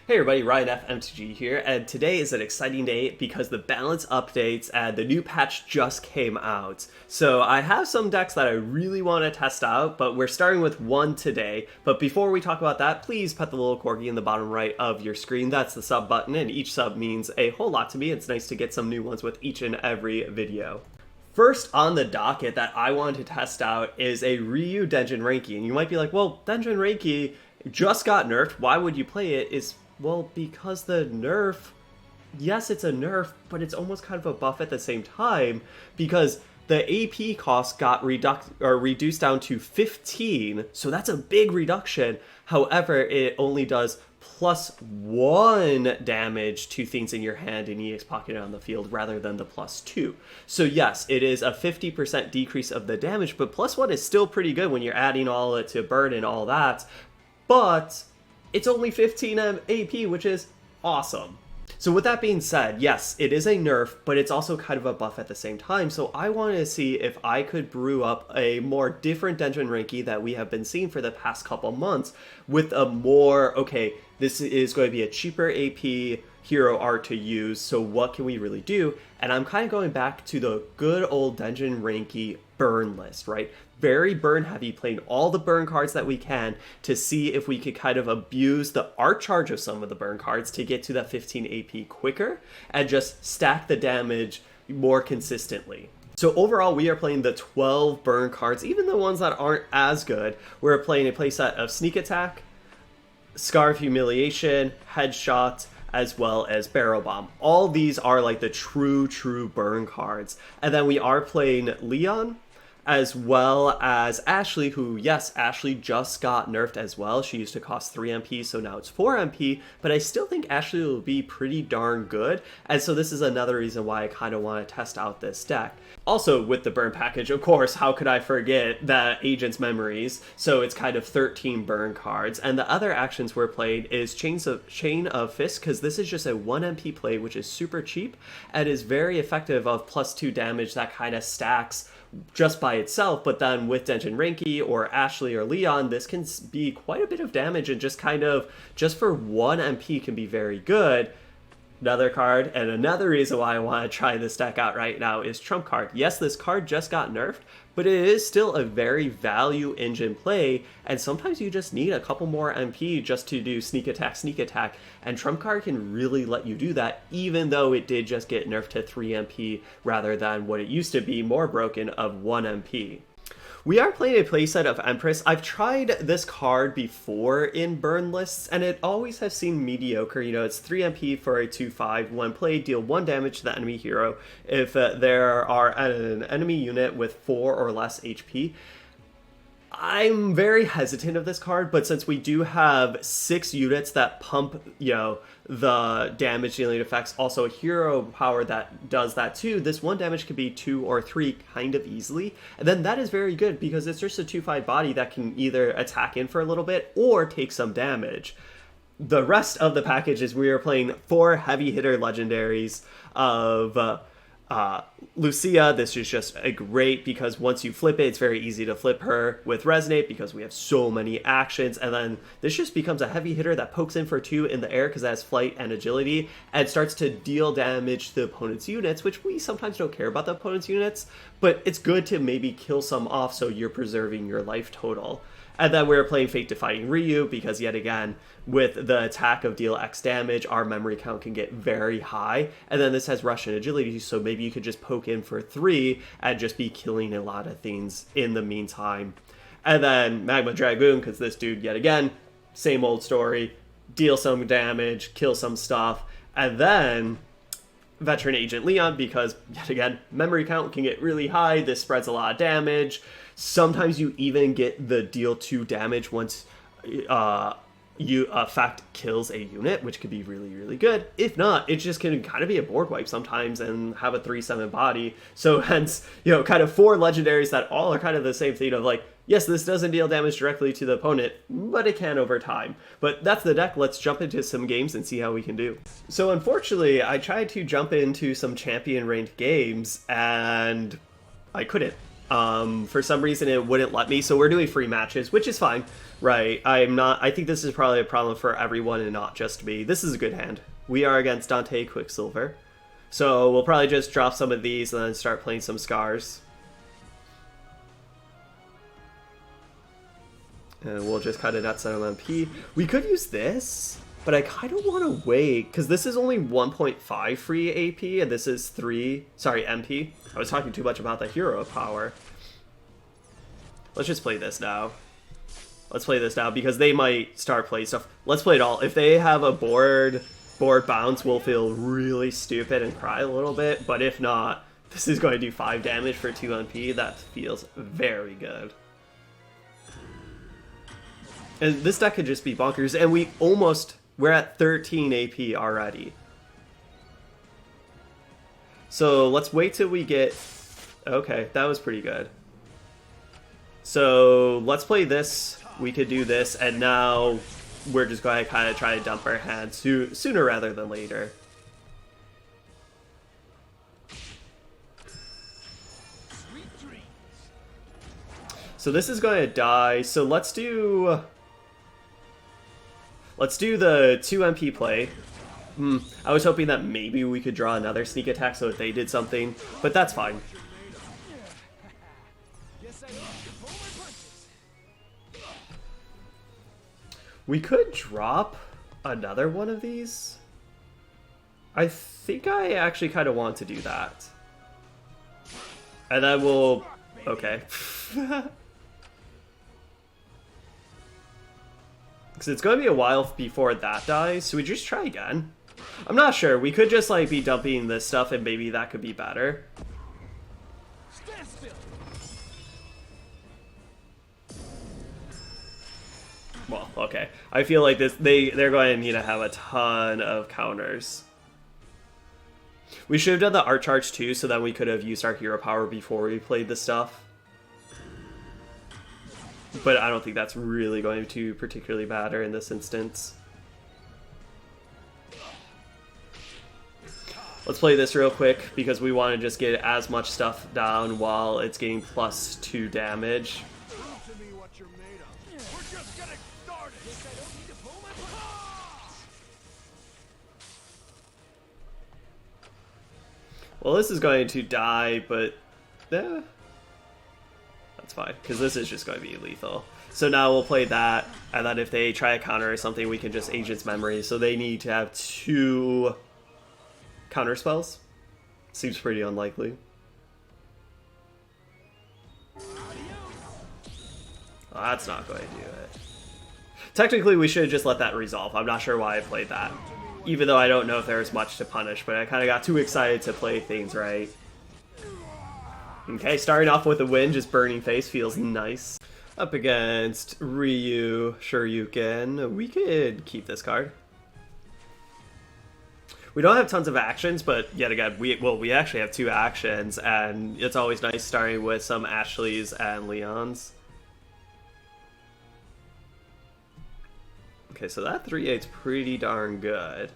Hey everybody, Ryan FMTG here, and today is an exciting day because the balance updates and the new patch just came out. So I have some decks that I really want to test out, but we're starting with one today. But before we talk about that, please pet the little corgi in the bottom right of your screen. That's the sub button, and each sub means a whole lot to me. It's nice to get some new ones with each and every video. First on the docket that I wanted to test out is a Ryu Denjin Renki, and you might be like, well, Denjin Renki just got nerfed, why would you play it? Well, because the nerf, yes, it's a nerf, but it's almost kind of a buff at the same time, because the AP cost got reduced down to 15, so that's a big reduction. However, it only does +1 damage to things in your hand and EX pocketed on the field rather than the +2. So yes, it is a 50% decrease of the damage, but +1 is still pretty good when you're adding all it to burn and all that. But it's only 15 AP, which is awesome. So with that being said, yes, it is a nerf, but it's also kind of a buff at the same time. So I wanted to see if I could brew up a more different Denjin Renki that we have been seeing for the past couple months with a more, okay, this is going to be a cheaper AP hero art to use, so what can we really do? And I'm kind of going back to the good old Denjin Renki burn list, right? Very burn heavy, playing all the burn cards that we can to see if we could kind of abuse the art charge of some of the burn cards to get to that 15 AP quicker and just stack the damage more consistently. So overall, we are playing the 12 burn cards, even the ones that aren't as good. We're playing a playset of Sneak Attack, Scar of Humiliation, Headshot, as well as Barrel Bomb. All these are like the true burn cards. And then we are playing Leon, as well as Ashley, who, yes, Ashley just got nerfed as well. She used to cost 3 MP, so now it's 4 MP, but I still think Ashley will be pretty darn good, and so this is another reason why I kind of want to test out this deck. Also, with the burn package, of course, how could I forget the Agent's Memories? So it's kind of 13 burn cards, and the other actions we're playing is Chain of Fists, because this is just a 1 MP play, which is super cheap, and is very effective of +2 damage that kind of stacks just by itself, but then with Denjin Renki or Ashley or Leon, this can be quite a bit of damage and just for 1 MP can be very good. Another card, and another reason why I want to try this deck out right now is Trump card. Yes, this card just got nerfed, but it is still a very value engine play, and sometimes you just need a couple more MP just to do sneak attack, and Trump card can really let you do that, even though it did just get nerfed to 3 MP rather than what it used to be, more broken, of 1 MP. We are playing a playset of Empress. I've tried this card before in burn lists, and it always has seemed mediocre. You know, it's 3 MP for a 2/5. When played, deal 1 damage to the enemy hero if there are an enemy unit with 4 or less HP. I'm very hesitant of this card, but since we do have 6 units that pump, the damage dealing effects, also a hero power that does that too, this 1 damage could be 2 or 3 kind of easily. And then that is very good because it's just a 2/5 body that can either attack in for a little bit or take some damage. The rest of the package is we are playing 4 heavy hitter legendaries of Lucia. This is just a great, because once you flip it, it's very easy to flip her with Resonate because we have so many actions, and then this just becomes a heavy hitter that pokes in for 2 in the air because it has flight and agility and starts to deal damage to the opponent's units, which we sometimes don't care about the opponent's units, but it's good to maybe kill some off so you're preserving your life total. And then we're playing Fate Defying Ryu because, yet again, with the attack of deal X damage, our memory count can get very high. And then this has Rush and Agility, so maybe you could just poke in for 3 and just be killing a lot of things in the meantime. And then Magma Dragoon, because this dude, yet again, same old story, deal some damage, kill some stuff. And then Veteran Agent Leon, because, yet again, memory count can get really high. This spreads a lot of damage. Sometimes you even get the deal 2 damage once fact kills a unit, which could be really good. If not, it just can kind of be a board wipe sometimes and have a 3/7 body. So hence, kind of 4 legendaries that all are kind of the same thing of like, yes, this doesn't deal damage directly to the opponent, but it can over time. But that's the deck. Let's jump into some games and see how we can do. So unfortunately, I tried to jump into some champion ranked games and I couldn't. For some reason it wouldn't let me, so we're doing free matches, which is fine, right? I think this is probably a problem for everyone and not just me. This is a good hand. We are against Dante Quicksilver. So we'll probably just drop some of these and then start playing some Scars. And we'll just kind of net set on MP. We could use this, but I kind of want to wait, because this is only 1.5 free AP, and this is 3, sorry, MP. I was talking too much about the hero power. Let's just play this now. Let's play this now, because they might start playing stuff. Let's play it all. If they have a board bounce, we'll feel really stupid and cry a little bit, but if not, this is going to do 5 damage for 2 MP. That feels very good. And this deck could just be bonkers, and we're at 13 AP already. So let's wait till we get... Okay, that was pretty good. So let's play this, we could do this, and now we're just going to kind of try to dump our hand sooner rather than later. So this is going to die, so let's do the 2 MP play. I was hoping that maybe we could draw another sneak attack so that they did something, but that's fine. We could drop another one of these. I think I actually kind of want to do that. And then we'll... Okay. Because it's going to be a while before that dies, so we just try again. I'm not sure. We could just like be dumping this stuff and maybe that could be better. Well, okay. I feel like they're going to need to have a ton of counters. We should have done the art charge too, so that we could have used our hero power before we played this stuff. But I don't think that's really going to particularly matter in this instance. Let's play this real quick, because we want to just get as much stuff down while it's getting +2 damage. Well, this is going to die, but that's fine, because this is just going to be lethal. So now we'll play that, and then if they try a counter or something, we can just Agent's Memory. So they need to have 2 counter spells. Seems pretty unlikely. Well, that's not going to do it. Technically, we should have just let that resolve. I'm not sure why I played that. Even though I don't know if there was much to punish, but I kind of got too excited to play things right. Okay, starting off with a win, just Burning Face feels nice. Up against Ryu Shoryuken, we could keep this card. We don't have tons of actions, but yet again, we actually have 2 actions, and it's always nice starting with some Ashleys and Leons. Okay, so that 3/8's pretty darn good.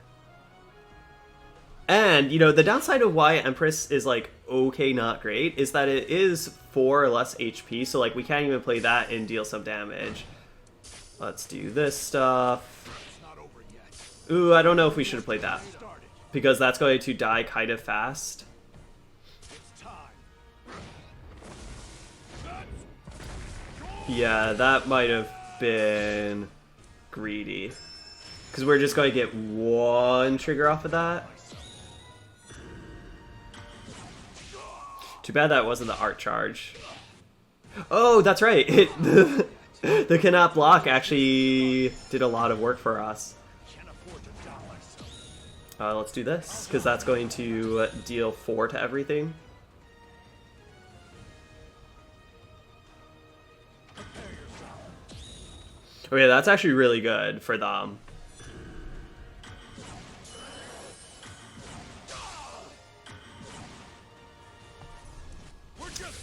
And, you know, the downside of why Empress is, like, okay, not great, is that it is 4 or less HP, so, like, we can't even play that and deal some damage. Let's do this stuff. Ooh, I don't know if we should have played that, because that's going to die kind of fast. Yeah, that might have been greedy, because we're just going to get 1 trigger off of that. Too bad that wasn't the art charge. Oh, that's right. The cannot block actually did a lot of work for us. Let's do this, because that's going to deal 4 to everything. Okay, that's actually really good for them.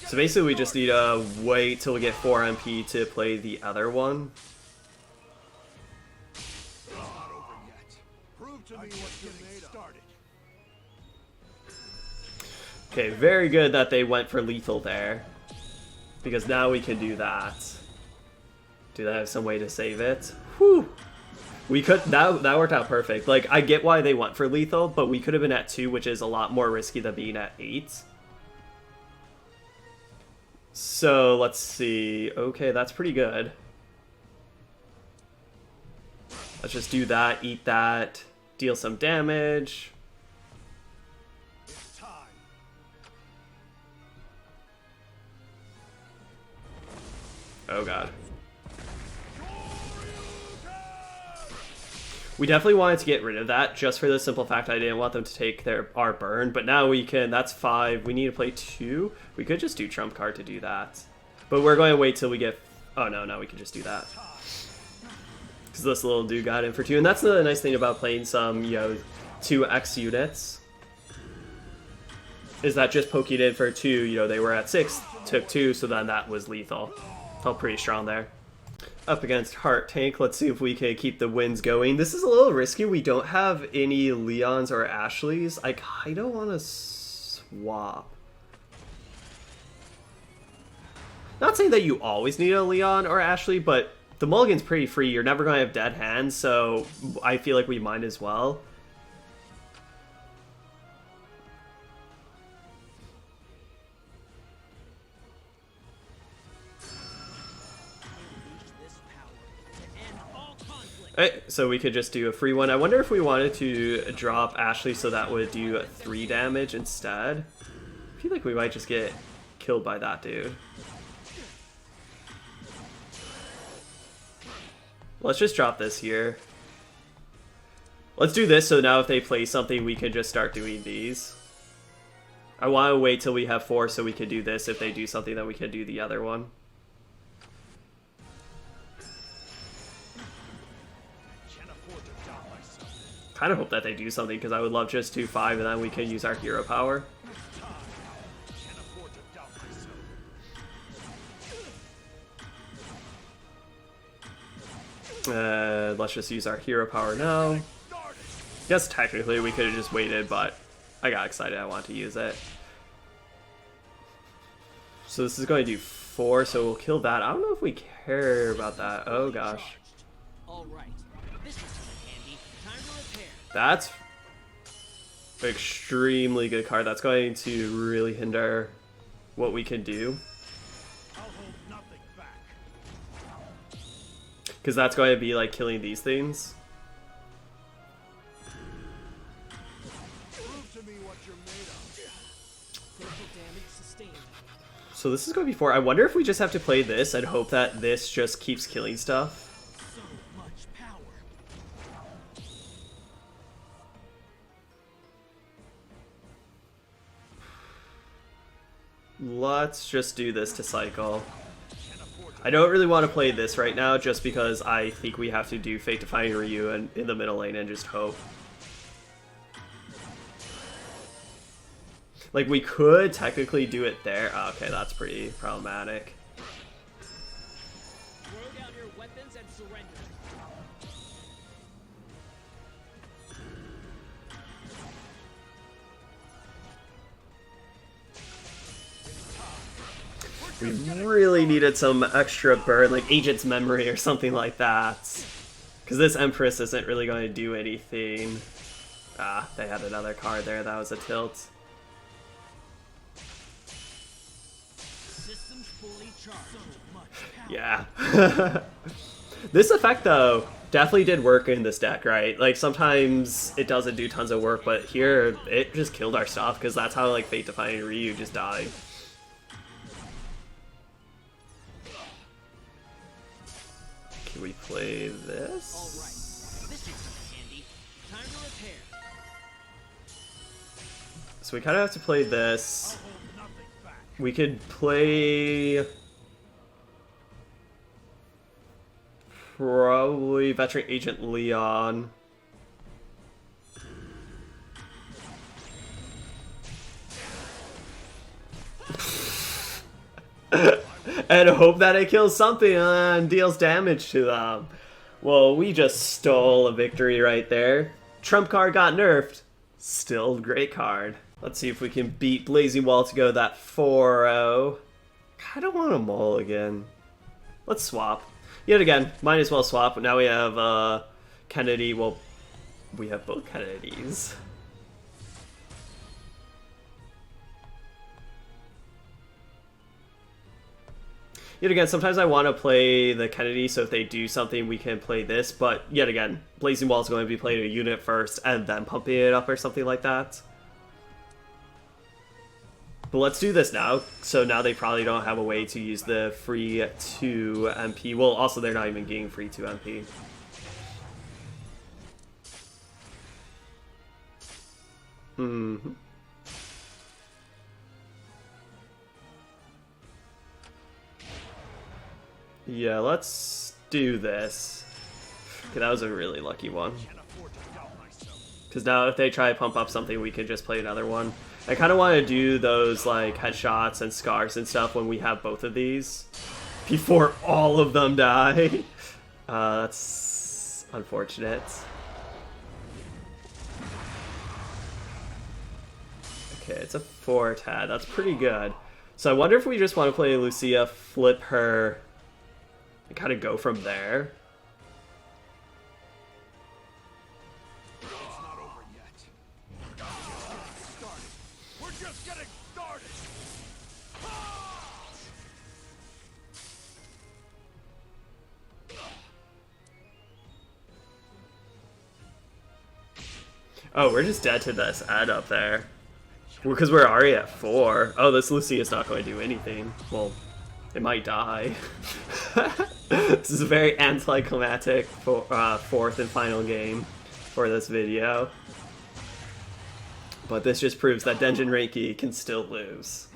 So basically we just need to wait till we get 4 MP to play the other one. Okay, very good that they went for lethal there. because now we can do that. Do I have some way to save it? Whew! We could, that worked out perfect. Like, I get why they went for lethal, but we could have been at 2, which is a lot more risky than being at 8. So, let's see. Okay, that's pretty good. Let's just do that, eat that, deal some damage. Oh god. We definitely wanted to get rid of that, just for the simple fact I didn't want them to take our burn, but now we can, that's 5, we need to play 2. We could just do trump card to do that. But we're going to wait till we get, oh no, we can just do that. Because this little dude got in for 2, and that's the nice thing about playing some, 2x units. Is that just poking in for 2, they were at 6, took 2, so then that was lethal. Felt pretty strong there. Up against Heart Tank, let's see if we can keep the wins going. This is a little risky. We don't have any Leons or Ashleys. I kind of want to swap. Not saying that you always need a Leon or Ashley, but the mulligan's pretty free. You're never going to have dead hands, so I feel like we might as well. Alright, so we could just do a free one. I wonder if we wanted to drop Ashley so that would do 3 damage instead. I feel like we might just get killed by that dude. Let's just drop this here. Let's do this so now if they play something we can just start doing these. I want to wait till we have 4 so we can do this. If they do something then we can do the other one. Kind of hope that they do something because I would love just 2-5 and then we can use our hero power. Let's just use our hero power now. Guess technically we could have just waited, but I got excited. I want to use it. So this is going to do 4, so we'll kill that. I don't know if we care about that. Oh gosh. That's extremely good card. That's going to really hinder what we can do. Because that's going to be like killing these things. So this is going to be 4. I wonder if we just have to play this and hope that this just keeps killing stuff. Let's just do this to cycle. I don't really want to play this right now just because I think we have to do Fate Defying Ryu in the middle lane and just hope. Like, we could technically do it there. Oh, okay, that's pretty problematic. Throw down your weapons and surrender. We really needed some extra burn, like Agent's Memory or something like that. Because this Empress isn't really going to do anything. Ah, they had another card there. That was a tilt. Systems fully charged. So much power. Yeah. This effect, though, definitely did work in this deck, right? Like, sometimes it doesn't do tons of work, but here, it just killed our stuff, because that's how, like, Fate Defying Ryu just died. Can we play this? Alright, this is handy. Time to repair. So we kind of have to play this. We could play... probably Veteran Agent Leon. And hope that it kills something and deals damage to them. Well, we just stole a victory right there. Trump card got nerfed. Still a great card. Let's see if we can beat Blazing Wall to go that 4-0. I don't want a mulligan. Let's swap. Yet again, might as well swap. Now we have Kennedy. Well, we have both Kennedys. Yet again, sometimes I want to play the Kennedy, so if they do something, we can play this. But yet again, Blazing Wall is going to be playing a unit first and then pumping it up or something like that. But let's do this now. So now they probably don't have a way to use the free 2 MP. Well, also they're not even getting free 2 MP. Mm-hmm. Yeah, let's do this. Okay, that was a really lucky one. Because now if they try to pump up something, we can just play another one. I kind of want to do those like headshots and scars and stuff when we have both of these. Before all of them die. That's unfortunate. Okay, it's a 4-tad. That's pretty good. So I wonder if we just want to play Lucia, flip her, and kind of go from there. It's not over yet. We're just getting started. Oh, we're just dead to this ad up there. Because we're already at 4. Oh, this Lucia's not going to do anything. Well, it might die. This is a very anticlimactic fourth and final game for this video. But this just proves that Denjin Renki can still lose.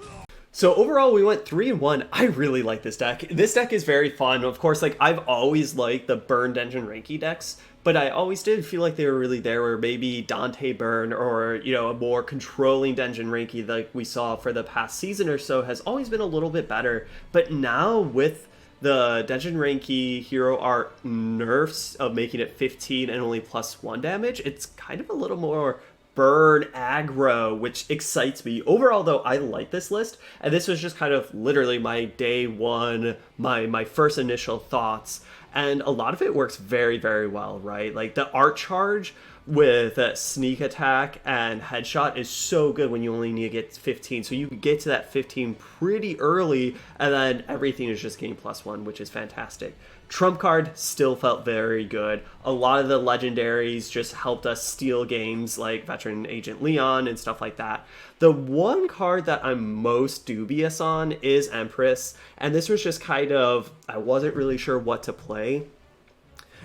So overall, we went 3-1. I really like this deck. This deck is very fun. Of course, like I've always liked the burn Denjin Renki decks, but I always did feel like they were really there, where maybe Dante burn or, you know, a more controlling Denjin Renki like we saw for the past season or so has always been a little bit better. But now with the Denjin Renki hero art nerfs of making it 15 and only +1 damage, it's kind of a little more burn aggro, which excites me. Overall though, I like this list, and this was just kind of literally my day one, my first initial thoughts, and a lot of it works very, very well, right? Like the art charge with sneak attack and headshot is so good when you only need to get 15, so you can get to that 15 pretty early, and then everything is just getting +1, which is fantastic. Trump card still felt very good. A lot of the legendaries just helped us steal games like Veteran Agent Leon and stuff like that. The one card that I'm most dubious on is Empress, and this was just kind of, I wasn't really sure what to play.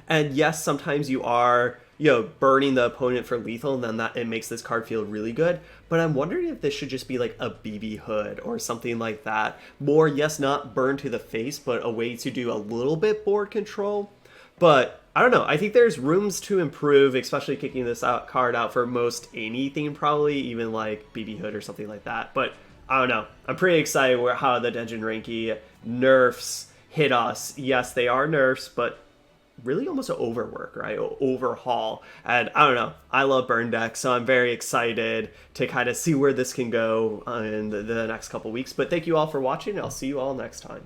And yes, sometimes you are, you know, burning the opponent for lethal, and then that it makes this card feel really good. But I'm wondering if this should just be like a BB Hood or something like that. More, yes, not burn to the face, but a way to do a little bit board control. But I don't know. I think there's rooms to improve, especially kicking this card out for most anything, probably even like BB Hood or something like that. But I don't know. I'm pretty excited with how the Denjin Renki nerfs hit us. Yes, they are nerfs, but really almost an overwork, right? Overhaul. And I don't know, I love burn decks, so I'm very excited to kind of see where this can go in the next couple weeks. But thank you all for watching, and I'll see you all next time.